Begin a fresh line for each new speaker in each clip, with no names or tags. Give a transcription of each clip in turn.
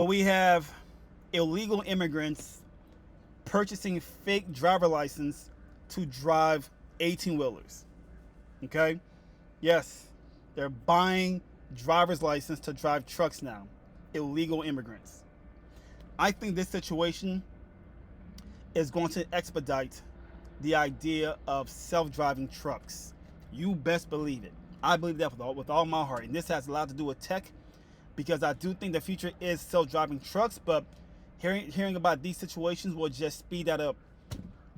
We have illegal immigrants purchasing fake driver license to drive 18 wheelers. Okay? Yes, they're buying driver's license to drive trucks now. Illegal immigrants. I think this situation is going to expedite the idea of self-driving trucks. You best believe it. I believe that with all my heart. And this has a lot to do with tech, because I do think the future is self-driving trucks, but hearing about these situations will just speed that up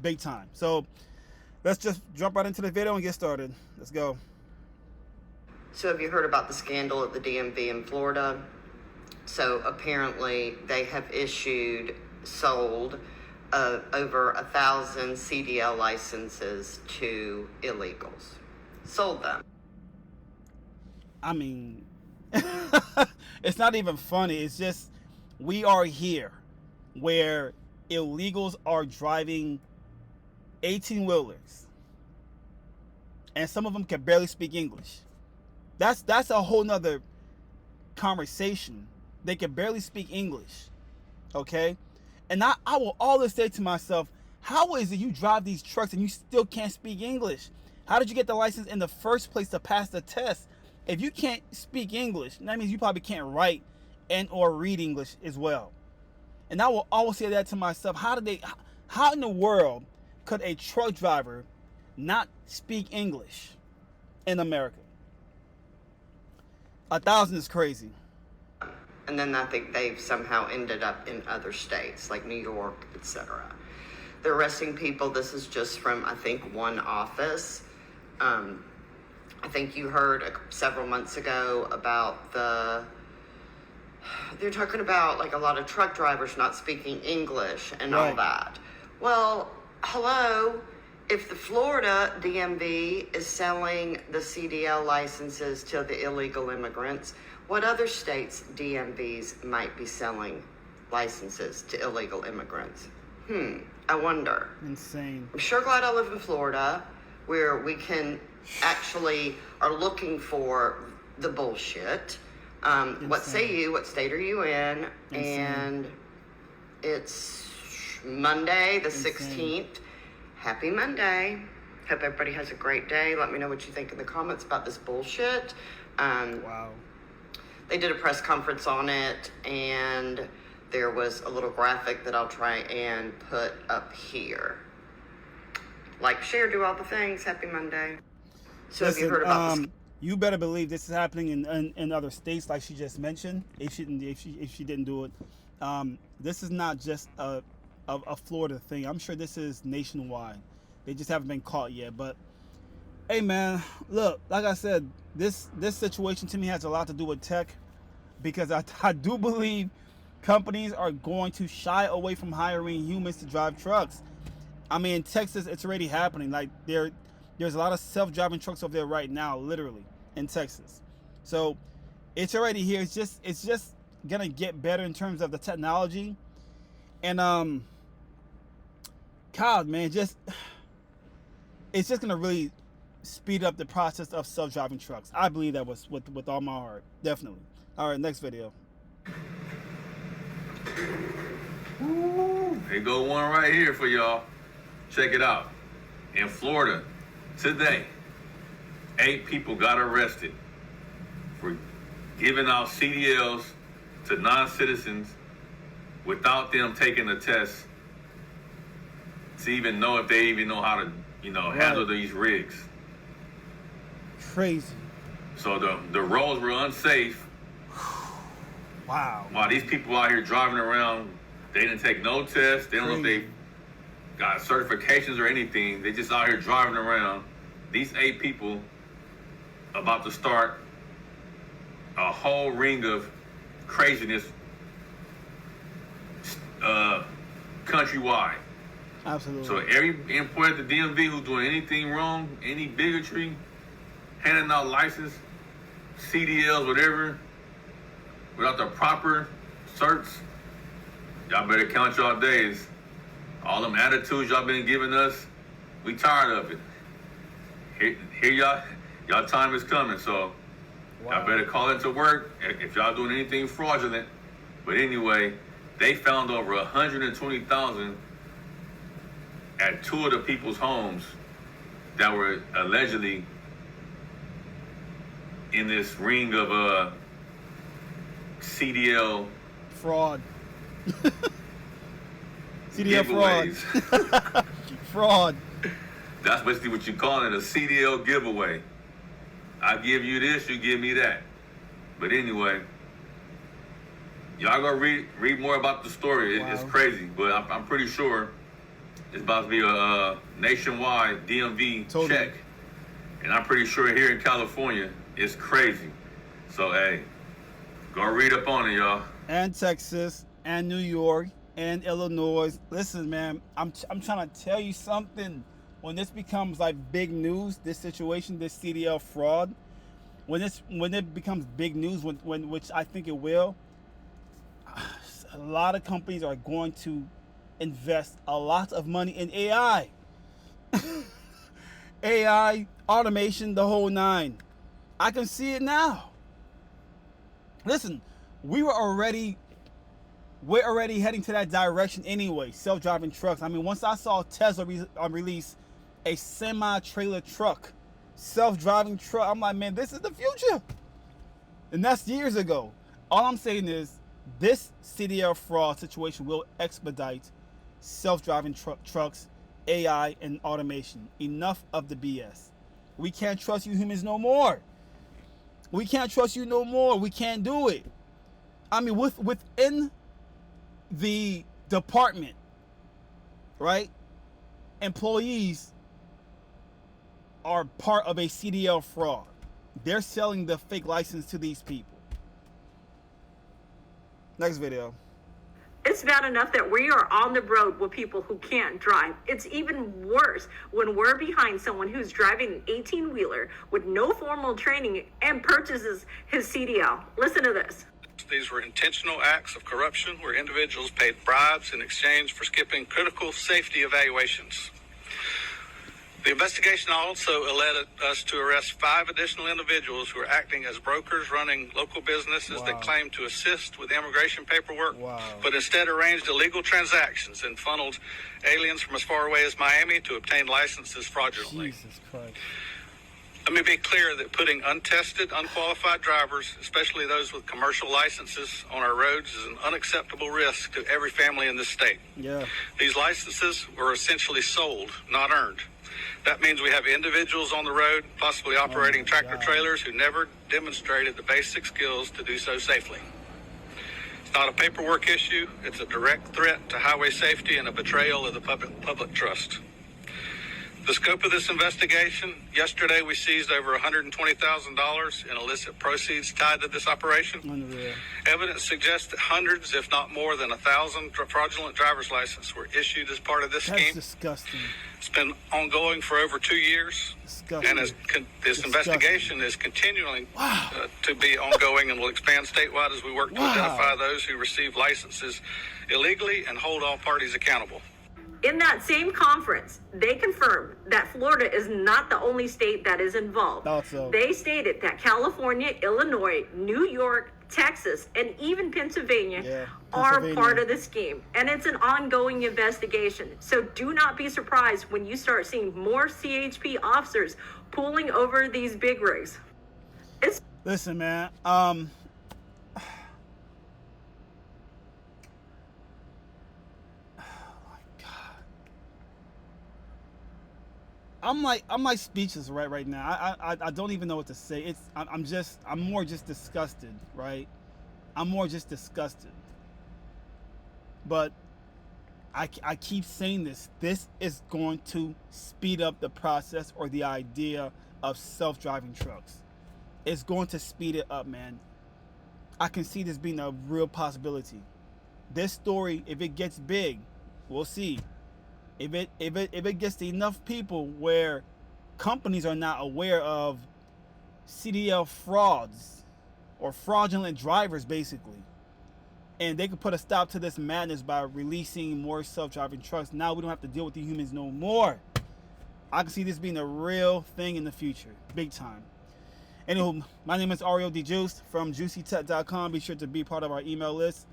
big time. So let's just jump right into the video and get started. Let's go.
So have you heard about the scandal at the DMV in Florida? So apparently they have sold over 1,000 CDL licenses to illegals. Sold them.
I mean, it's not even funny. It's just, we are here where illegals are driving 18 wheelers and some of them can barely speak English. That's a whole nother conversation. They can barely speak English. Okay? And I will always say to myself, how is it you drive these trucks and you still can't speak English? How did you get the license in the first place to pass the test? If you can't speak English, that means you probably can't write and or read English as well. And I will always say that to myself. How in the world could a truck driver not speak English in America? 1,000 is crazy.
And then I think they've somehow ended up in other states like New York, etc. They're arresting people. This is just from, I think, one office. I think you heard several months ago about they're talking about like a lot of truck drivers not speaking English and all that. Well, hello. If the Florida DMV is selling the CDL licenses to the illegal immigrants, what other states' DMVs might be selling licenses to illegal immigrants? I wonder.
Insane.
I'm sure glad I live in Florida, where we can actually are looking for the bullshit. What say you? What state are you in?
Insane.
And it's Monday, the 16th. Happy Monday. Hope everybody has a great day. Let me know what you think in the comments about this bullshit.
Wow.
They did a press conference on it, and there was a little graphic that I'll try and put up here. Like, share, do all the things. Happy Monday. So
Listen,
have you heard about this?
You better believe this is happening in other states, like she just mentioned. If she didn't do it, this is not just a Florida thing. I'm sure this is nationwide. They just haven't been caught yet. But hey, man, look, like I said, this situation to me has a lot to do with tech, because I do believe companies are going to shy away from hiring humans to drive trucks. I mean, in Texas, it's already happening. Like there's a lot of self-driving trucks over there right now, literally in Texas. So it's already here. It's just gonna get better in terms of the technology. And God, man, it's just gonna really speed up the process of self-driving trucks. I believe that was with all my heart, definitely. All right, next video.
Ooh, here go one right here for y'all. Check it out. In Florida today, 8 people got arrested for giving out CDLs to non-citizens without them taking a test to even know if they even know how to, handle these rigs.
Crazy.
So the roads were unsafe.
Wow.
While these people out here driving around, they didn't take no tests. They don't know if they got certifications or anything. They just out here driving around. These 8 people about to start a whole ring of craziness countrywide.
Absolutely.
So every employee at the DMV who's doing anything wrong, any bigotry, handing out license, CDLs, whatever, without the proper certs, y'all better count y'all days. All them attitudes y'all been giving us, we tired of it. Here y'all time is coming, so y'all better call into work. If y'all doing anything fraudulent, But anyway, they found over 120,000 at two of the people's homes that were allegedly in this ring of CDL
fraud. CDL
giveaways.
fraud. Fraud.
That's basically what you call it, a CDL giveaway. I give you this, you give me that. But anyway, y'all go read more about the story.
Wow.
It's crazy, but I'm pretty sure it's about to be a nationwide DMV check. And I'm pretty sure here in California, it's crazy. So, hey, go read up on it, y'all.
And Texas, and New York, and Illinois. Listen, man, I'm trying to tell you something. When this becomes like big news, this situation, this CDL fraud, when it becomes big news, which I think it will, a lot of companies are going to invest a lot of money in AI. AI, automation, the whole nine. I can see it now. Listen, we're already heading to that direction anyway. Self-driving trucks. I mean, once I saw Tesla release a semi-trailer truck, self-driving truck, I'm like, man, this is the future. And that's years ago. All I'm saying is this CDL fraud situation will expedite self-driving trucks, AI, and automation. Enough of the BS. We can't trust you humans no more. We can't trust you no more. We can't do it. I mean, within the department, right? Employees are part of a CDL fraud. They're selling the fake license to these people. Next video.
It's bad enough that we are on the road with people who can't drive. It's even worse when we're behind someone who's driving an 18-wheeler with no formal training and purchases his CDL. Listen to this.
These were intentional acts of corruption where individuals paid bribes in exchange for skipping critical safety evaluations. The investigation also led us to arrest 5 additional individuals who are acting as brokers running local businesses that claim to assist with immigration paperwork, but instead arranged illegal transactions and funneled aliens from as far away as Miami to obtain licenses fraudulently.
Jesus Christ.
Let me be clear that putting untested, unqualified drivers, especially those with commercial licenses, on our roads is an unacceptable risk to every family in this state.
Yeah.
These licenses were essentially sold, not earned. That means we have individuals on the road, possibly operating tractor trailers, who never demonstrated the basic skills to do so safely. It's not a paperwork issue. It's a direct threat to highway safety and a betrayal of the public trust. The scope of this investigation: yesterday we seized over $120,000 in illicit proceeds tied to this operation.
Unreal.
Evidence suggests that hundreds, if not more than 1,000 fraudulent driver's licenses were issued as part of this scheme.
That's disgusting.
It's been ongoing for over 2 years.
Disgusting.
And this investigation is continuing to be ongoing and will expand statewide as we work to identify those who receive licenses illegally and hold all parties accountable.
In that same conference, they confirmed that Florida is not the only state that is involved.
Also.
They stated that California, Illinois, New York, Texas, and even Pennsylvania are part of the scheme. And it's an ongoing investigation. So do not be surprised when you start seeing more CHP officers pulling over these big rigs.
Listen, man. I'm like speechless right now. I don't even know what to say. I'm more just disgusted, right? I'm more just disgusted. But I keep saying this. This is going to speed up the process or the idea of self-driving trucks. It's going to speed it up, man. I can see this being a real possibility. This story, if it gets big, we'll see. If it gets to enough people where companies are not aware of CDL frauds or fraudulent drivers, basically, and they could put a stop to this madness by releasing more self-driving trucks, now we don't have to deal with the humans no more. I can see this being a real thing in the future, big time. Anywho, my name is Ario DeJuiced from JuicyTech.com. Be sure to be part of our email list.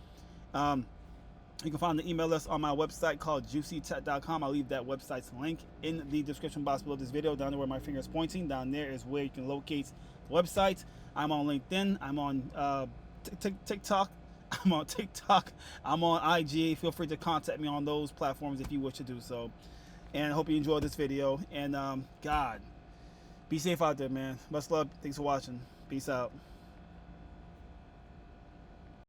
You can find the email list on my website called juicytech.com. I'll leave that website's link in the description box below this video. Down there where my finger is pointing, down there is where you can locate the website. I'm on LinkedIn. I'm on TikTok. I'm on TikTok. I'm on IG. Feel free to contact me on those platforms if you wish to do so. And I hope you enjoyed this video. And God, be safe out there, man. Much love. Thanks for watching. Peace out.